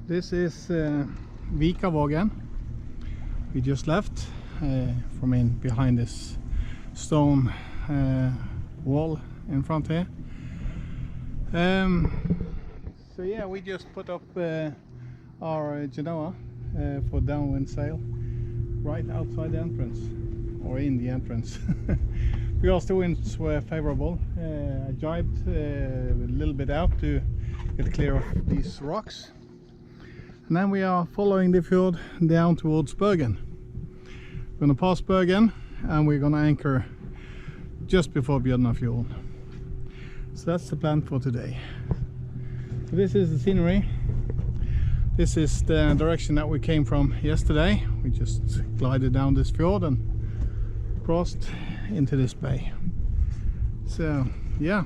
This is Vikavågen. We just left from in behind this stone wall in front here. So yeah, we just put up our genoa for downwind sail right outside the entrance, or in the entrance. Because the winds were favorable, I jibed a little bit out to get clear of these rocks. And then we are following the fjord down towards Bergen. We're going to pass Bergen and we're going to anchor just before Bjørnafjorden. So that's the plan for today. So this is the scenery. This is the direction that we came from yesterday. We just glided down this fjord and crossed into this bay. So yeah,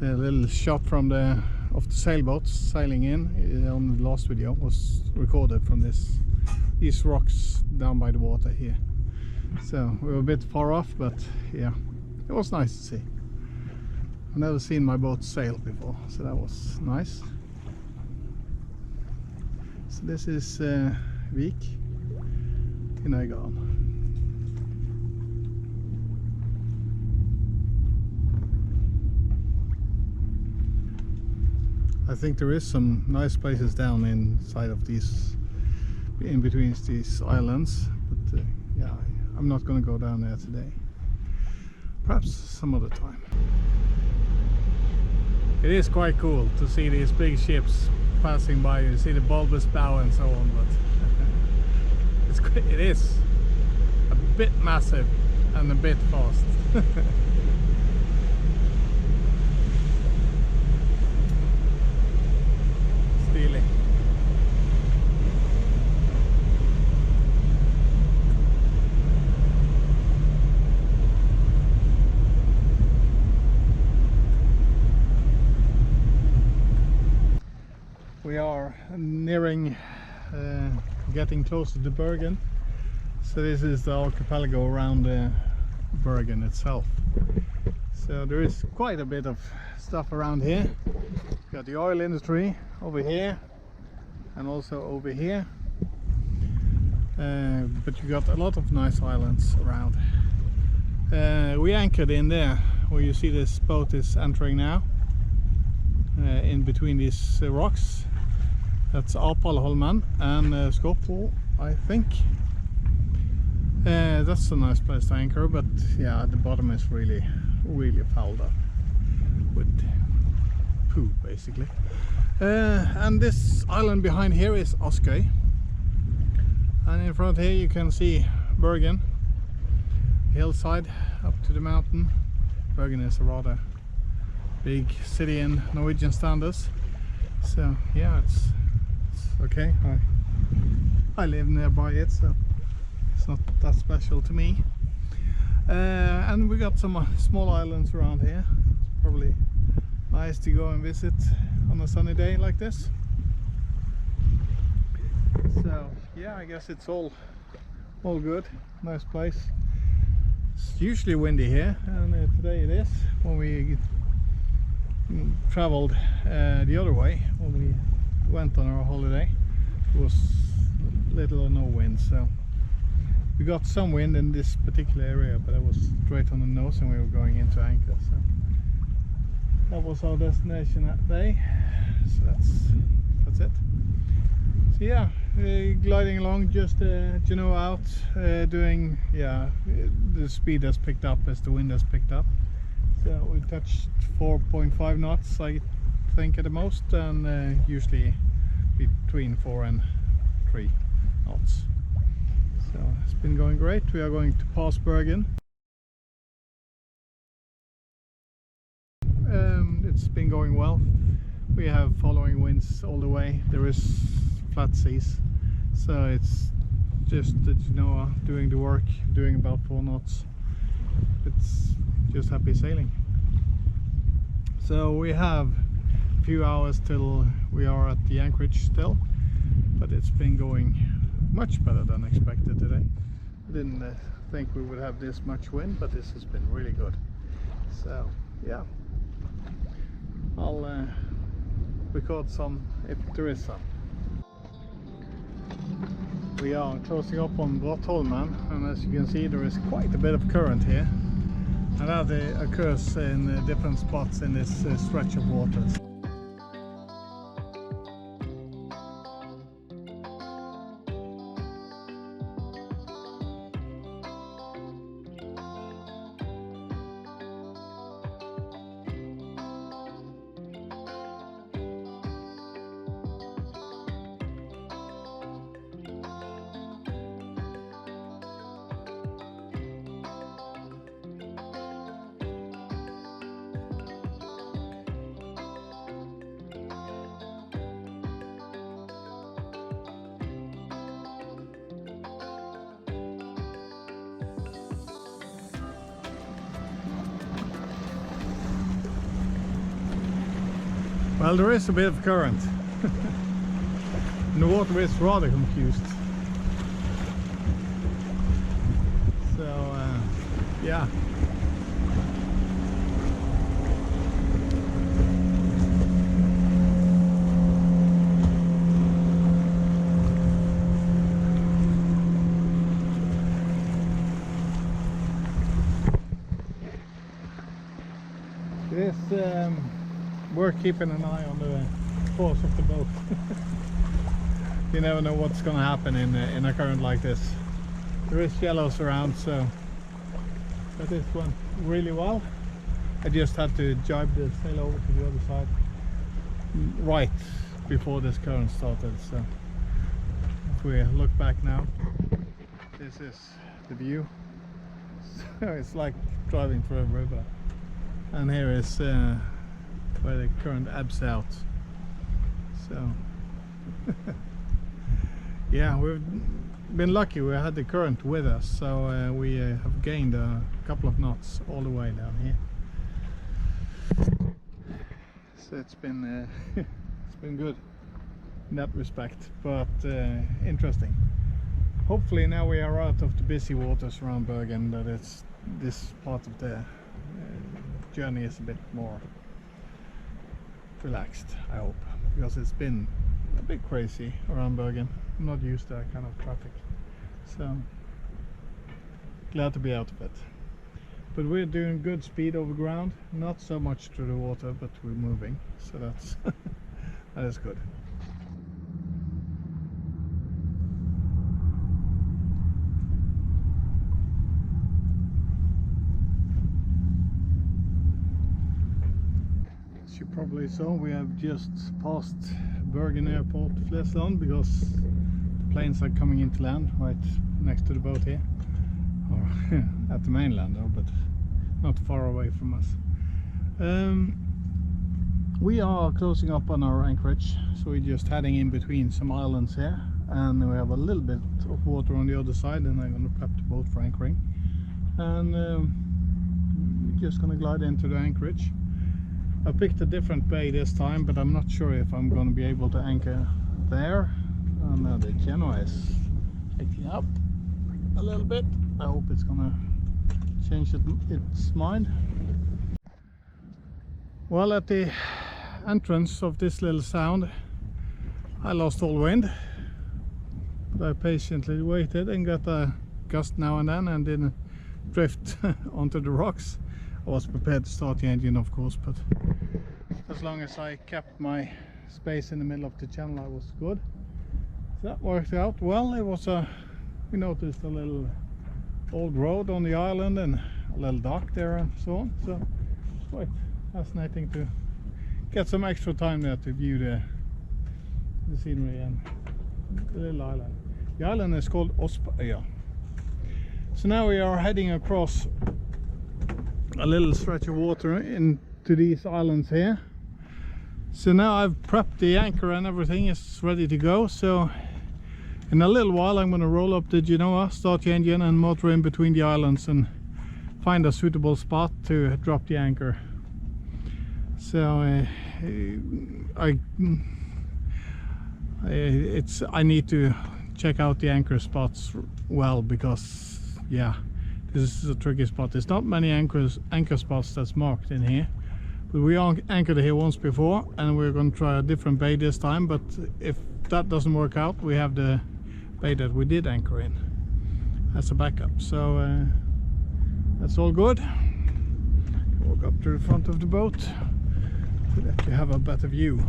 a little shot from the sailboats sailing in on the last video was recorded from these rocks down by the water here. So we were a bit far off, but yeah, it was nice to see. I've never seen my boat sail before, so that was nice. So this is Vik in Øygarden. I think there is some nice places down inside of these, in between these islands, but yeah, I'm not going to go down there today. Perhaps some other time. It is quite cool to see these big ships passing by. You see the bulbous bow and so on, but it is a bit massive and a bit fast. Steely. We are nearing, getting closer to Bergen. So this is the archipelago around Bergen itself. So there is quite a bit of stuff around here. We've got the oil industry over here and also over here. But you got a lot of nice islands around. We anchored in there where you see this boat is entering now. In between these rocks. That's Apalholmen and Skorpo, I think. That's a nice place to anchor, but yeah, the bottom is really fouled up with poo, basically. And this island behind here is Askøy, and in front here you can see Bergen, hillside up to the mountain. Bergen is a rather big city in Norwegian standards, so yeah, it's okay. I live nearby it, so it's not that special to me. And we got some small islands around here. It's probably nice to go and visit on a sunny day like this. So yeah, I guess it's all good. Nice place. It's usually windy here, and today it is. When we traveled the other way, when we went on our holiday, it was little or no wind, so we got some wind in this particular area, but it was straight on the nose and we were going into anchor. So that was our destination that day. So that's it. So yeah, gliding along, just genoa out, doing, yeah, the speed has picked up as the wind has picked up. So we touched 4.5 knots, I think, at the most, and usually between 4 and 3 knots. So it's been going great. We are going to pass Bergen. It's been going well. We have following winds all the way. There is flat seas, so it's just the genoa doing the work, doing about 4 knots. It's just happy sailing. So we have a few hours till we are at the anchorage still, but it's been going much better than expected today. I didn't think we would have this much wind, but this has been really good. So yeah, I'll record some if there is some. We are closing up on Brattholmen, and as you can see there is quite a bit of current here, and that occurs in different spots in this stretch of waters. Well, there is a bit of current. And the water is rather confused. So, yeah. It is worth keeping an eye on the course of the boat. You never know what's going to happen in a current like this. There is shallows around, so but this went really well. I just had to jibe the sail over to the other side right before this current started. So if we look back now, this is the view. So it's like driving through a river, and here is where the current ebbs out. So yeah, we've been lucky. We had the current with us, so we have gained a couple of knots all the way down here. So it's been it's been good in that respect, but interesting. Hopefully now we are out of the busy waters around Bergen, that it's this part of the journey is a bit more relaxed, I hope, because it's been a bit crazy around Bergen. I'm not used to that kind of traffic, so glad to be out of it. But we're doing good speed over ground, not so much through the water, but we're moving, so that's that is good. You probably saw we have just passed Bergen Airport Flesland, because the planes are coming into land right next to the boat here, or at the mainland though, but not far away from us. We are closing up on our anchorage, so we're just heading in between some islands here, and we have a little bit of water on the other side, and I'm going to prep the boat for anchoring, and we're just going to glide into the anchorage. I picked a different bay this time, but I'm not sure if I'm going to be able to anchor there. Now the Genoa is picking up a little bit. I hope it's going to change its mind. Well, at the entrance of this little sound I lost all wind, but I patiently waited and got a gust now and then and didn't drift onto the rocks. I was prepared to start the engine, of course, but as long as I kept my space in the middle of the channel, I was good. So that worked out well. It was we noticed a little old road on the island and a little dock there and so on. So it's quite fascinating to get some extra time there to view the scenery and the little island. The island is called Ospøya. So now we are heading across a little stretch of water into these islands here. So now I've prepped the anchor and everything is ready to go. So in a little while I'm going to roll up the Genoa, start the engine and motor in between the islands and find a suitable spot to drop the anchor. So I need to check out the anchor spots well, because yeah, this is a tricky spot. There's not many anchor spots that's marked in here, but we anchored here once before and we're going to try a different bay this time. But if that doesn't work out, we have the bay that we did anchor in as a backup. So that's all good. Walk up to the front of the boat so that you have a better view.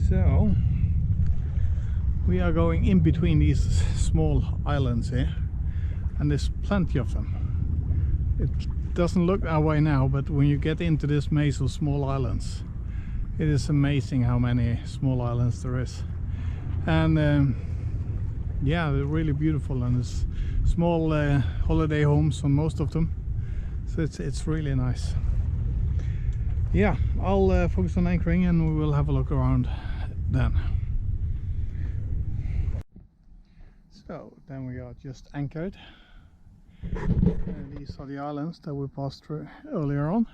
So we are going in between these small islands here, and there's plenty of them. It doesn't look that way now, but when you get into this maze of small islands, it is amazing how many small islands there is. And yeah, they're really beautiful, and there's small holiday homes on most of them, so it's really nice. Yeah, I'll focus on anchoring and we will have a look around then. So then we are just anchored. These are the islands that we passed through earlier on,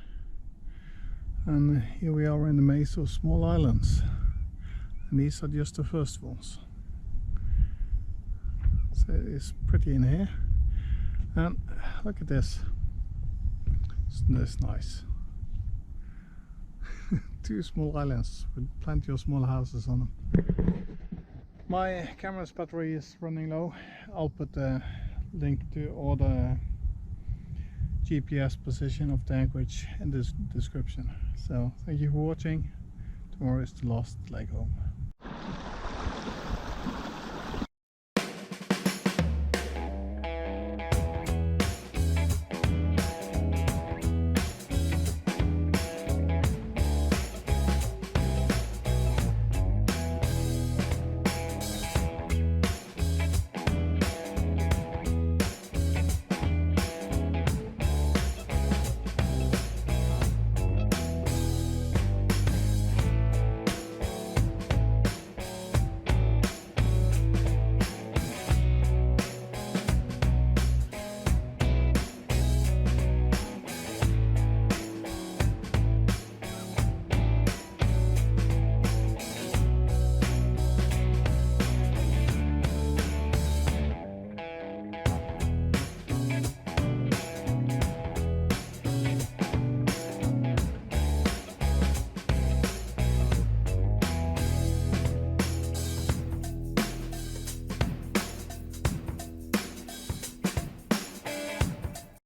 and here we are in the maze of small islands, and these are just the first ones. So it's pretty in here, and look at this. Isn't this nice? Two small islands with plenty of small houses on them. My camera's battery is running low. I'll put the link to all the GPS position of the anchorage in this description. So thank you for watching. Tomorrow is the last leg home.